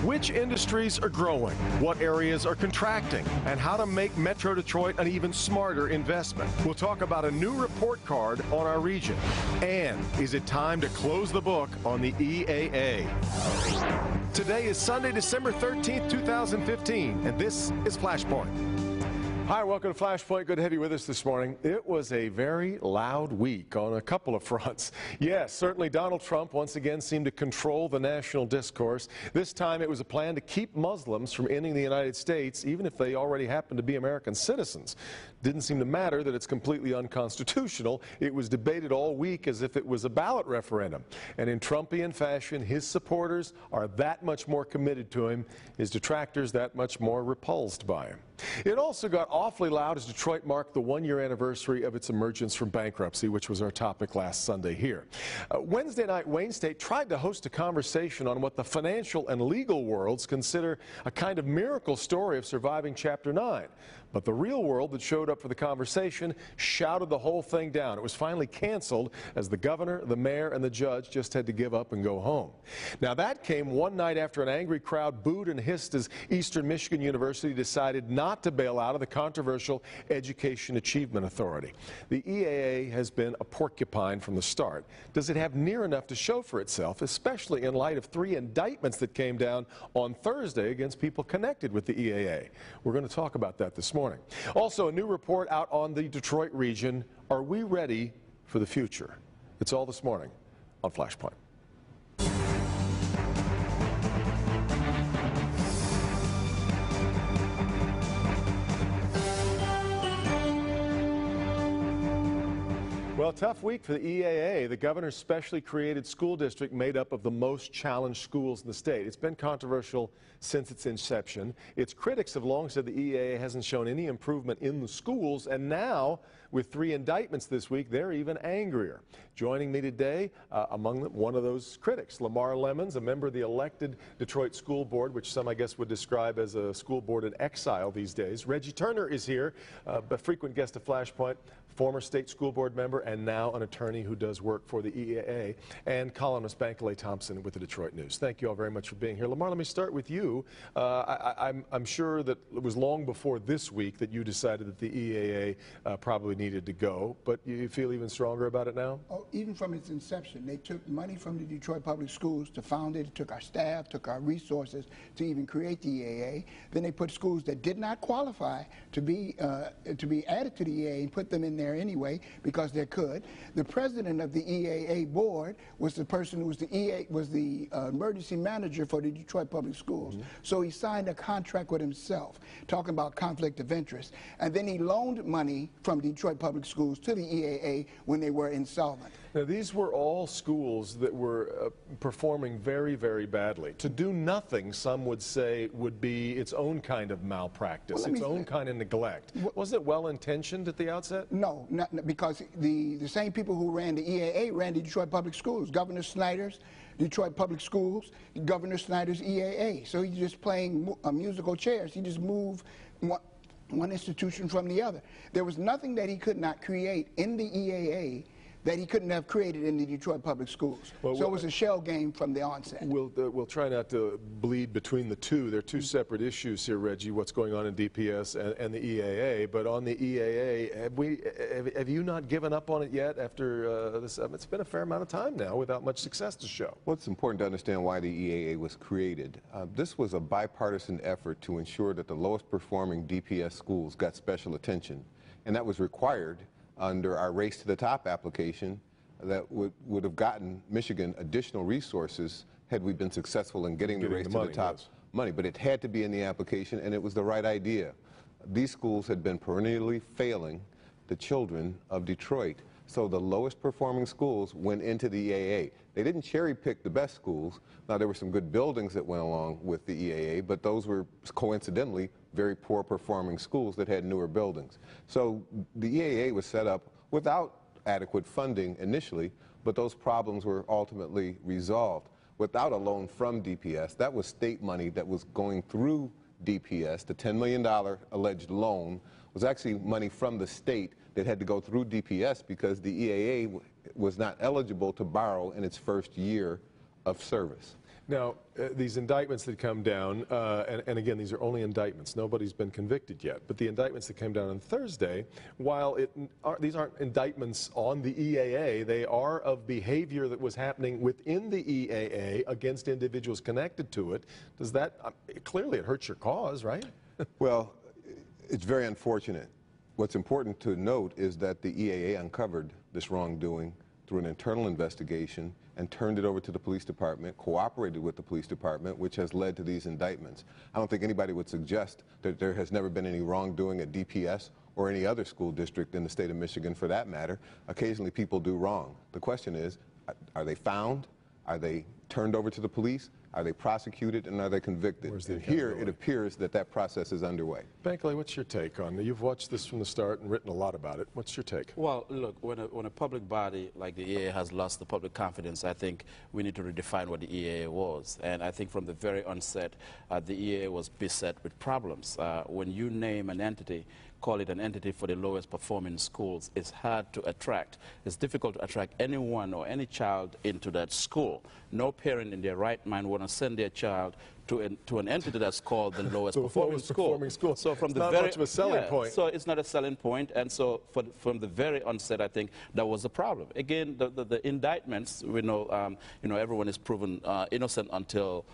Which industries are growing, what areas are contracting, and how to make Metro Detroit an even smarter investment. We'll talk about a new report card on our region. And is it time to close the book on the EAA? Today is Sunday, December 13th, 2015, and this is Flashpoint. Hi, welcome to Flashpoint. Good to have you with us this morning. It was a very loud week on a couple of fronts. Yes, certainly Donald Trump once again seemed to control the national discourse. This time it was a plan to keep Muslims from entering the United States, even if they already happen to be American citizens. Didn't seem to matter that it's completely unconstitutional. It was debated all week as if it was a ballot referendum. And in Trumpian fashion, his supporters are that much more committed to him, his detractors that much more repulsed by him. It also got awfully loud as Detroit marked the one-year anniversary of its emergence from bankruptcy, which was our topic last Sunday here. Wednesday night, Wayne State tried to host a conversation on what the financial and legal worlds consider a kind of miracle story of surviving Chapter 9. But the real world that showed up for the conversation shouted the whole thing down. It was finally canceled as the governor, the mayor, and the judge just had to give up and go home. Now that came one night after an angry crowd booed and hissed as Eastern Michigan University decided not to bail out of the controversial Education Achievement Authority. The EAA has been a porcupine from the start. Does it have near enough to show for itself, especially in light of 3 indictments that came down on Thursday against people connected with the EAA? We're going to talk about that this morning. Also, a new report out on the Detroit region. Are we ready for the future? It's all this morning on Flashpoint. Well, tough week for the EAA. The governor's specially created school district made up of the most challenged schools in the state. It's been controversial since its inception. Its critics have long said the EAA hasn't shown any improvement in the schools, and now, with 3 indictments this week, they're even angrier. Joining me today, among them, one of those critics, Lamar Lemmons, a member of the elected Detroit School Board, which some, I guess, would describe as a school board in exile these days. Reggie Turner is here, a frequent guest of Flashpoint, former state school board member and now an attorney who does work for the EAA, and columnist Bankole Thompson with the Detroit News. Thank you all very much for being here. Lamar, let me start with you. I'm sure that it was long before this week that you decided that the EAA probably needed to go, but you feel even stronger about it now? Oh, even from its inception, they took money from the Detroit Public Schools to found it, took our staff, took our resources to even create the EAA. Then they put schools that did not qualify to be added to the EAA and put them in there anyway because they could. The president of the EAA board was the person who was the emergency manager for the Detroit Public Schools. So he signed a contract with himself, talking about conflict of interest. And then he loaned money from Detroit Public Schools to the EAA when they were insolvent. Now, these were all schools that were performing very, very badly. To do nothing, some would say, would be its own kind of malpractice, its own kind of neglect. Was it well-intentioned at the outset? No, not, because the same people who ran the EAA ran the Detroit Public Schools. Governor Snyder's Detroit Public Schools, Governor Snyder's EAA. So he's just playing musical chairs. He just moved one institution from the other. There was nothing that he could not create in the EAA that he couldn't have created in the Detroit Public Schools. Well, so it was a shell game from the onset. We'll try not to bleed between the two. They're two separate issues here, Reggie, what's going on in DPS and the EAA. But on the EAA, have you not given up on it yet after this? It's been a fair amount of time now without much success to show. Well, it's important to understand why the EAA was created. This was a bipartisan effort to ensure that the lowest performing DPS schools got special attention, and that was required under our Race to the Top application that would have gotten Michigan additional resources had we been successful in getting the Race to the Top money. But it had to be in the application, and it was the right idea. These schools had been perennially failing the children of Detroit. So the lowest performing schools went into the EAA. They didn't cherry pick the best schools. Now, there were some good buildings that went along with the EAA, but those were coincidentally very poor performing schools that had newer buildings. So the EAA was set up without adequate funding initially, but those problems were ultimately resolved. Without a loan from DPS, that was state money that was going through DPS. The $10 million alleged loan was actually money from the state that had to go through DPS because the EAA was not eligible to borrow in its first year of service. Now, these indictments that come down, and again, these are only indictments. Nobody's been convicted yet. But the indictments that came down on Thursday, while these aren't indictments on the EAA, they are of behavior that was happening within the EAA against individuals connected to it. Does that, clearly it hurts your cause, right? Well, it's very unfortunate. What's important to note is that the EAA uncovered this wrongdoing through an internal investigation and turned it over to the police department, cooperated with the police department, which has led to these indictments. I don't think anybody would suggest that there has never been any wrongdoing at DPS or any other school district in the state of Michigan for that matter. Occasionally people do wrong. The question is, are they found? Are they turned over to the police? Are they prosecuted, and are they convicted? And here it appears that that process is underway. Bankole, what's your take on it? You've watched this from the start and written a lot about it. What's your take? Well, look, when a public body like the EAA has lost the public confidence, I think we need to redefine what the EAA was. And I think from the very onset, the EAA was beset with problems. When you name an entity, call it an entity for the lowest performing schools, it's hard to attract. It's difficult to attract anyone or any child into that school. No parent in their right mind want to send their child to an entity that's called the lowest performing school. So from the very, much of a selling point. So it's not a selling point, and so from the very onset, I think that was the problem. Again, the indictments, we know, everyone is proven innocent until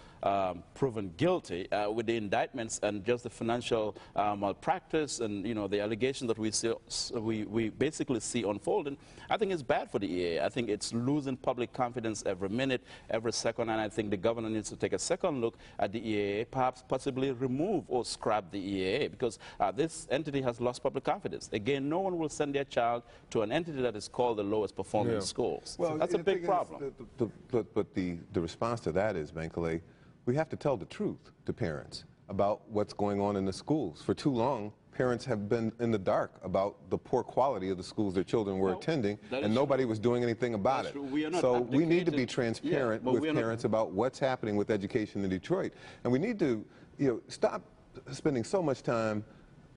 proven guilty. With the indictments and just the financial malpractice and the allegations that we basically see unfolding, I think it's bad for the EAA. I think it's losing public confidence every minute, every second, and I think the governor needs to take a second look at the EAA, perhaps possibly remove or scrap the EAA, because this entity has lost public confidence. Again, no one will send their child to an entity that is called the lowest performing schools. Well, that's a big problem. But the response to that is, Bankole, we have to tell the truth to parents about what's going on in the schools. For too long, parents have been in the dark about the poor quality of the schools their children were attending, and nobody was doing anything about it. So we need to be transparent with parents about what's happening with education in Detroit. And we need to stop spending so much time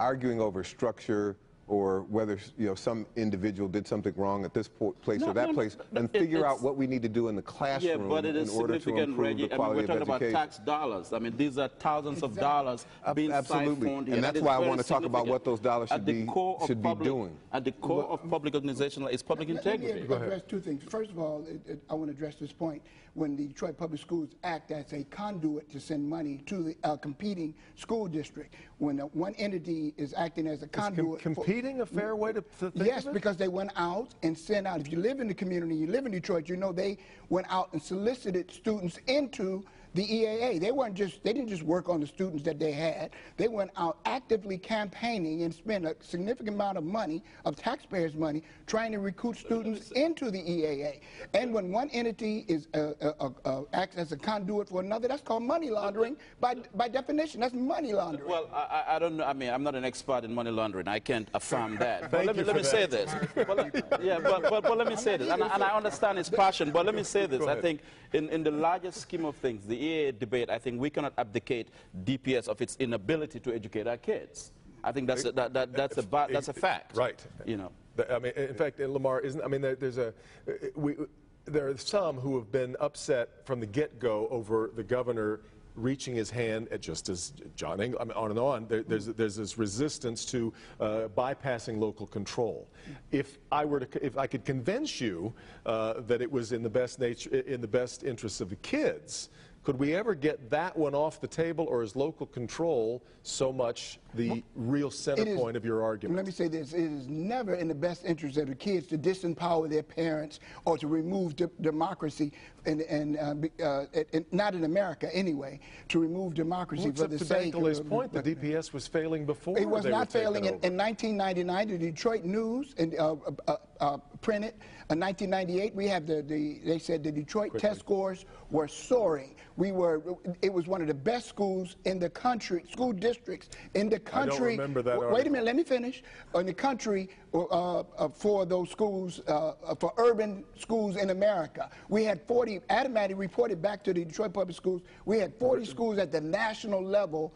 arguing over structure or whether some individual did something wrong at this place or that place, and figure out what we need to do in the classroom in order to improve the quality of education. We're talking about tax dollars. I mean, these are thousands of dollars being siphoned here. And that's why I want to talk about what those dollars should be doing. At the core of public organization is public integrity. Let me address two things. First of all, I want to address this point. When the Detroit Public Schools act as a conduit to send money to the competing school district, when one entity is acting as a conduit. Competing a fair way to think Yes, of it? because they went out and sent out. If you live in the community, you live in Detroit, they went out and solicited students into the EAA. They didn't just work on the students that they had. They went out actively campaigning and spent a significant amount of money, of taxpayers' money, trying to recruit students into the EAA. And when one entity is acts as a conduit for another, that's called money laundering. By definition, that's money laundering. Well, I don't know. I mean, I'm not an expert in money laundering. I can't affirm that. But let me say this. But let me say this. And I understand his passion, but let me say this. I think in the largest scheme of things, the EAA debate, I think we cannot abdicate DPS of its inability to educate our kids. I think that's a fact. Right. I mean, in fact, Lamar, there are some who have been upset from the get-go over the governor reaching his hand at, just as John Engel, I mean, on and on. There's this resistance to bypassing local control. If I could convince you that it was in the best interests of the kids, could we ever get that one off the table, or is local control so much the real center point of your argument? Let me say this. It is never in the best interest of the kids to disempower their parents or to remove democracy, and not in America anyway, to remove democracy for the sake of... Bankole's point, the DPS was failing before. It was not failing. In 1999, the Detroit News printed. In 1998, we have they said the Detroit test scores were soaring. It was one of the best schools in the country, school districts in the country. I don't remember that article. Wait a minute, let me finish. In the country for those schools, for urban schools in America. We had 40, Adamati reported back to the Detroit Public Schools, we had 40 schools at the national level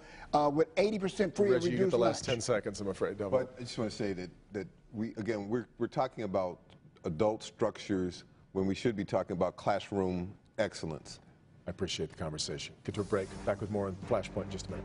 with 80% free or reduced lunch. You get the last 10 seconds, I'm afraid. But I just want to say that we're talking about adult structures when we should be talking about classroom excellence. I appreciate the conversation. Get to a break. Back with more on Flashpoint in just a minute.